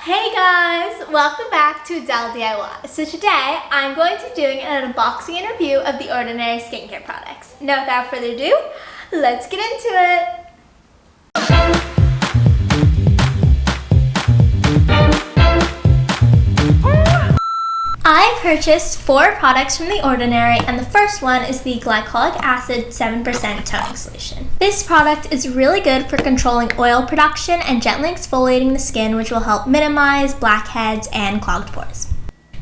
Hey guys, welcome back to Adele DIY. So today I'm going to be doing an unboxing and review of the Ordinary skincare products. Now without further ado, let's get into it. I purchased 4 products from The Ordinary, and the first one is the Glycolic Acid 7% toning solution. This product is really good for controlling oil production and gently exfoliating the skin, which will help minimize blackheads and clogged pores.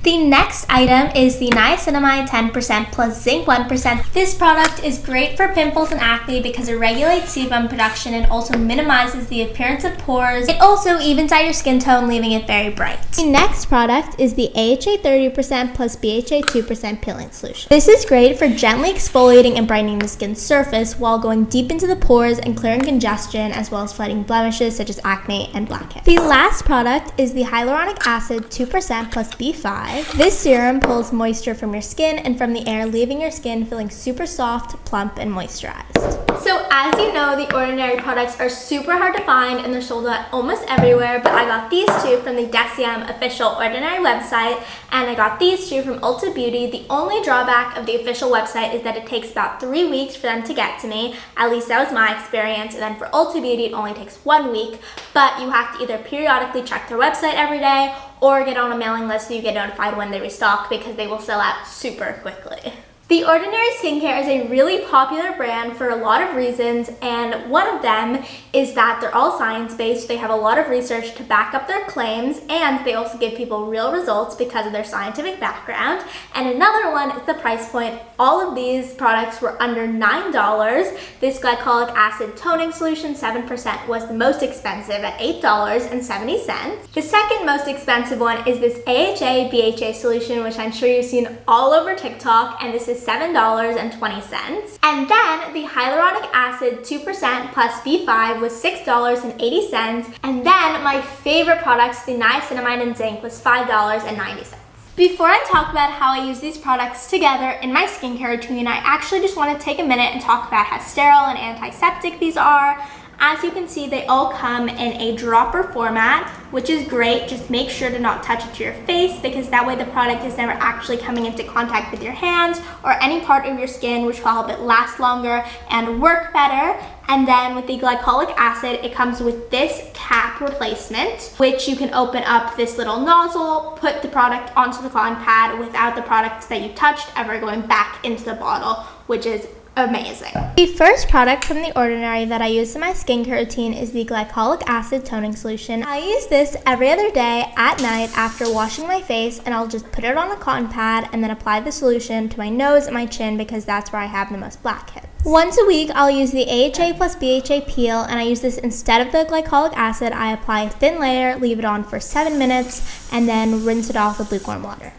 The next item is the Niacinamide 10% plus Zinc 1%. This product is great for pimples and acne because it regulates sebum production and also minimizes the appearance of pores. It also evens out your skin tone, leaving it very bright. The next product is the AHA 30% plus BHA 2% peeling solution. This is great for gently exfoliating and brightening the skin's surface while going deep into the pores and clearing congestion, as well as fighting blemishes such as acne and blackheads. The last product is the Hyaluronic Acid 2% plus B5. This serum pulls moisture from your skin and from the air, leaving your skin feeling super soft, plump, and moisturized. So as you know, the Ordinary products are super hard to find and they're sold out almost everywhere, but I got these 2 from the Deciem official Ordinary website, and I got these 2 from Ulta Beauty. The only drawback of the official website is that it takes about 3 weeks for them to get to me. At least that was my experience. And then for Ulta Beauty, it only takes 1 week, but you have to either periodically check their website every day or get on a mailing list so you get notified when they restock, because they will sell out super quickly. The Ordinary skincare is a really popular brand for a lot of reasons, and one of them is that they're all science-based. They have a lot of research to back up their claims, and they also give people real results because of their scientific background. And another one is the price point. All of these products were under $9. This Glycolic Acid Toning Solution 7% was the most expensive at $8.70. The second most expensive one is this AHA BHA solution, which I'm sure you've seen all over TikTok, and this is $7.20. And then the Hyaluronic Acid 2% plus B5 was $6.80. And then my favorite products, the Niacinamide and Zinc, was $5.90. Before I talk about how I use these products together in my skincare routine, I actually just want to take a minute and talk about how sterile and antiseptic these are. As you can see, they all come in a dropper format, which is great. Just make sure to not touch it to your face, because that way the product is never actually coming into contact with your hands or any part of your skin, which will help it last longer and work better. And then with the Glycolic Acid, it comes with this cap replacement, which you can open up this little nozzle, put the product onto the cotton pad without the product that you touched ever going back into the bottle, which is amazing. The first product from The Ordinary that I use in my skincare routine is the Glycolic Acid Toning Solution. I use this every other day at night after washing my face, and I'll just put it on a cotton pad and then apply the solution to my nose and my chin, because that's where I have the most blackheads. Once a week, I'll use the AHA plus BHA peel, and I use this instead of the Glycolic Acid. I apply a thin layer, leave it on for 7 minutes, and then rinse it off with lukewarm water.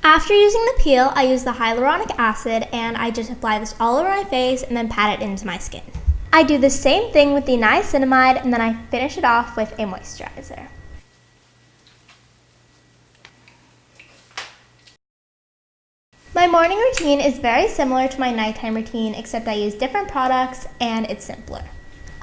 After using the peel, I use the Hyaluronic Acid, and I just apply this all over my face and then pat it into my skin. I do the same thing with the Niacinamide, and then I finish it off with a moisturizer. My morning routine is very similar to my nighttime routine, except I use different products and it's simpler.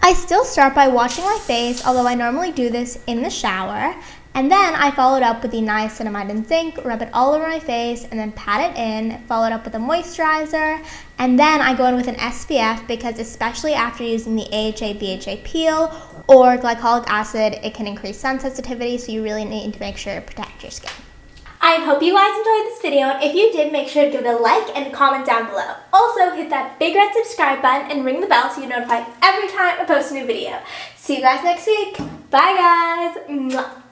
I still start by washing my face, although I normally do this in the shower. And then I followed up with the Niacinamide and Zinc, rub it all over my face, and then pat it in, followed up with a moisturizer, and then I go in with an SPF, because especially after using the AHA BHA peel or Glycolic Acid, it can increase sun sensitivity, so you really need to make sure to protect your skin. I hope you guys enjoyed this video, and if you did, make sure to give it a like and comment down below. Also, hit that big red subscribe button and ring the bell so you're notified every time I post a new video. See you guys next week. Bye guys. Mwah.